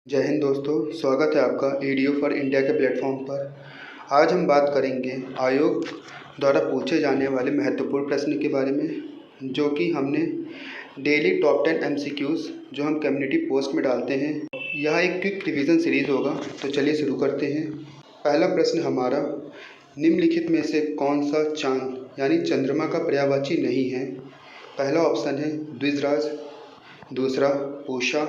जय हिंद दोस्तों, स्वागत है आपका ईडीयू फॉर इंडिया के प्लेटफॉर्म पर। आज हम बात करेंगे आयोग द्वारा पूछे जाने वाले महत्वपूर्ण प्रश्न के बारे में, जो कि हमने डेली टॉप 10 एमसीक्यूज़ जो हम कम्युनिटी पोस्ट में डालते हैं। यह एक क्विक रिवीजन सीरीज़ होगा, तो चलिए शुरू करते हैं। पहला प्रश्न हमारा, निम्नलिखित में से कौन सा चांद यानी चंद्रमा का पर्यायवाची नहीं है? पहला ऑप्शन है द्विजराज, दूसरा पूषा,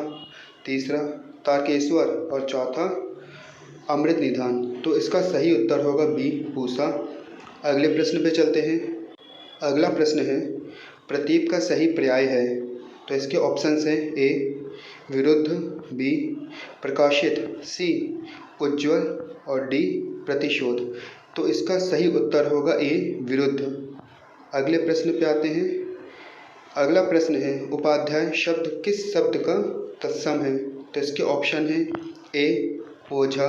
तीसरा तारकेश्वर और चौथा अमृत निधान। तो इसका सही उत्तर होगा बी पूषा। अगले प्रश्न पे चलते हैं। अगला प्रश्न है, प्रतीप का सही पर्याय है? तो इसके ऑप्शंस हैं ए विरुद्ध, बी प्रकाशित, सी उज्ज्वल और डी प्रतिशोध। तो इसका सही उत्तर होगा ए विरुद्ध। अगले प्रश्न पे आते हैं। अगला प्रश्न है, उपाध्याय शब्द किस शब्द का तत्सम है? तो इसके ऑप्शन है ए ओझा,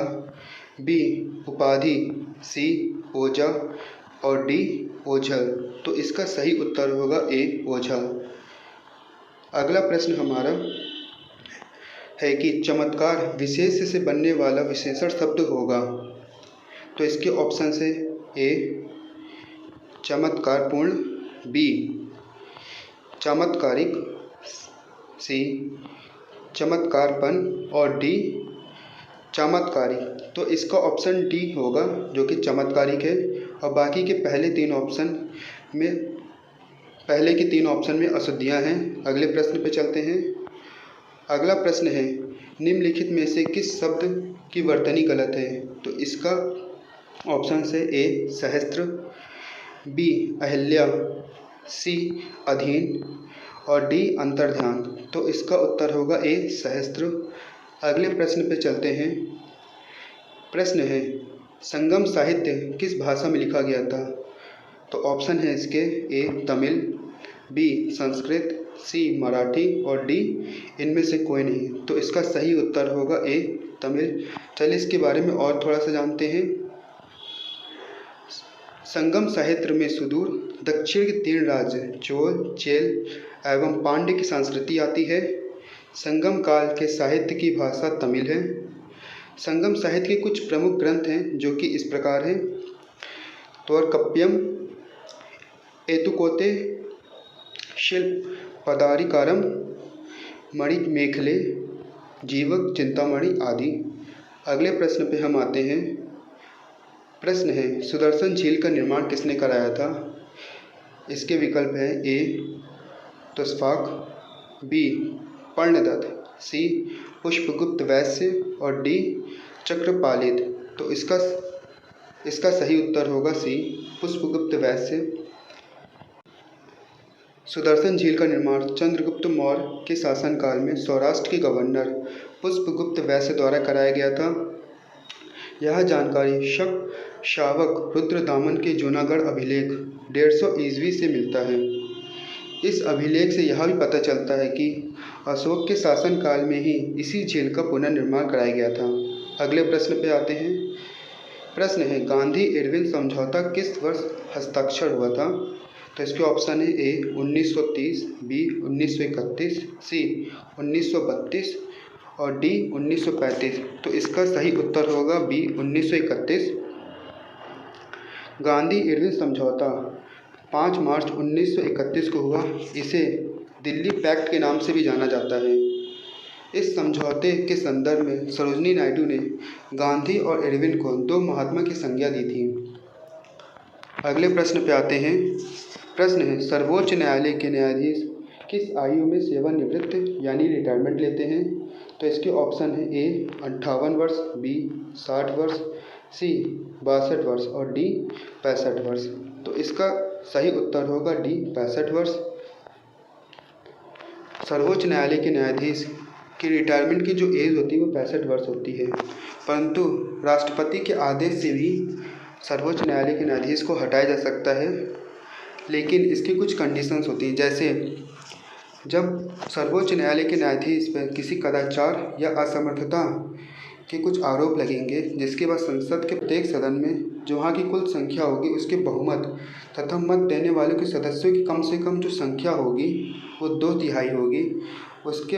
बी उपाधि, सी ओझा और डी ओझल। तो इसका सही उत्तर होगा ए ओझा। अगला प्रश्न हमारा है कि चमत्कार विशेष से बनने वाला विशेषण शब्द होगा। तो इसके ऑप्शन है ए चमत्कारपूर्ण, बी चमत्कारिक, सी चमत्कारपन और डी चमत्कारी। तो इसका ऑप्शन डी होगा, जो कि चमत्कारिक है। और बाकी के पहले के तीन ऑप्शन में अशुद्धियाँ हैं। अगले प्रश्न पे चलते हैं। अगला प्रश्न है, निम्नलिखित में से किस शब्द की वर्तनी गलत है? तो इसका ऑप्शन है ए सहस्त्र, बी अहिल्या, सी अधीन और डी अंतर्ध्यान। तो इसका उत्तर होगा ए सहस्त्र। अगले प्रश्न पे चलते हैं। प्रश्न है, संगम साहित्य किस भाषा में लिखा गया था? तो ऑप्शन है इसके ए तमिल, बी संस्कृत, सी मराठी और डी इनमें से कोई नहीं। तो इसका सही उत्तर होगा ए तमिल। चलिए इसके बारे में और थोड़ा सा जानते हैं। संगम साहित्य में सुदूर दक्षिण के 3 राज्य चोल, चेल एवं पांड्य की संस्कृति आती है। संगम काल के साहित्य की भाषा तमिल है। संगम साहित्य के कुछ प्रमुख ग्रंथ हैं, जो कि इस प्रकार हैं। तोरकप्पियम, एतुकोते, शिल्प पदारिकारम, मणिमेखले, जीवक चिंतामणि आदि। अगले प्रश्न पे हम आते हैं। प्रश्न है, सुदर्शन झील का निर्माण किसने कराया था? इसके विकल्प हैं ए तुस्फाक, बी पर्णदत्त, सी पुष्पगुप्त वैश्य और डी चक्रपालित। तो इसका सही उत्तर होगा सी पुष्पगुप्त वैश्य। सुदर्शन झील का निर्माण चंद्रगुप्त मौर्य के शासनकाल में सौराष्ट्र के गवर्नर पुष्पगुप्त वैश्य द्वारा कराया गया था। यह जानकारी शक शावक रुद्रदामन के जूनागढ़ अभिलेख 150 ईस्वी से मिलता है। इस अभिलेख से यह भी पता चलता है कि अशोक के शासनकाल में ही इसी झील का पुनर्निर्माण कराया गया था। अगले प्रश्न पे आते हैं। प्रश्न है, गांधी इरविन समझौता किस वर्ष हस्ताक्षर हुआ था? तो इसके ऑप्शन है ए 1930, बी 1931, सी 1932 और डी 1935। तो इसका सही उत्तर होगा बी 1931। गांधी इरविन समझौता 5 मार्च 1931 को हुआ। इसे दिल्ली पैक्ट के नाम से भी जाना जाता है। इस समझौते के संदर्भ में सरोजिनी नायडू ने गांधी और इरविन को 2 महात्मा की संज्ञा दी थी। अगले प्रश्न पे आते हैं। प्रश्न है, सर्वोच्च न्यायालय के न्यायाधीश किस आयु में सेवानिवृत्त यानी रिटायरमेंट लेते हैं? तो इसके ऑप्शन है ए 58 वर्ष, बी 60 वर्ष, सी 62 वर्ष और डी 65 वर्ष। तो इसका सही उत्तर होगा डी 65 वर्ष। सर्वोच्च न्यायालय के न्यायाधीश की रिटायरमेंट की जो एज होती है वो 65 वर्ष होती है, परंतु राष्ट्रपति के आदेश से भी सर्वोच्च न्यायालय के न्यायाधीश को हटाया जा सकता है, लेकिन इसकी कुछ कंडीशंस होती हैं। जैसे जब सर्वोच्च न्यायालय के न्यायाधीश पर किसी कदाचार या असमर्थता के कुछ आरोप लगेंगे, जिसके बाद संसद के प्रत्येक सदन में जो वहाँ की कुल संख्या होगी उसके बहुमत तथा मत देने वालों के सदस्यों की कम से कम जो संख्या होगी वो 2/3 होगी। उसके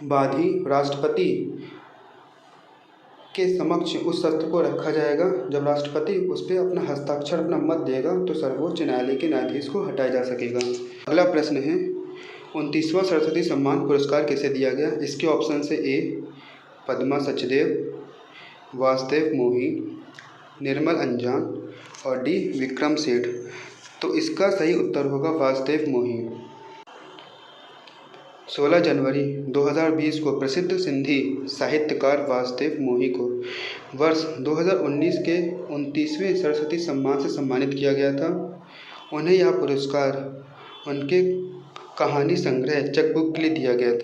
बाद ही राष्ट्रपति के समक्ष उस सत्र को रखा जाएगा। जब राष्ट्रपति उस पर अपना हस्ताक्षर, अपना मत देगा तो सर्वोच्च न्यायालय के न्यायाधीश को हटाया जा सकेगा। अगला प्रश्न है 29वां सरस्वती सम्मान पुरस्कार किसे दिया गया? इसके ऑप्शन है ए पद्मा सचदेव, वासुदेव मोही, निर्मल अंजान और डी विक्रम सेठ। तो इसका सही उत्तर होगा वासुदेव मोही। 16 जनवरी 2020 को प्रसिद्ध सिंधी साहित्यकार वासुदेव मोही को वर्ष 2019 के 29वें सरस्वती सम्मान से सम्मानित किया गया था। उन्हें यह पुरस्कार उनके कहानी संग्रह चकबुक के लिए दिया गया था।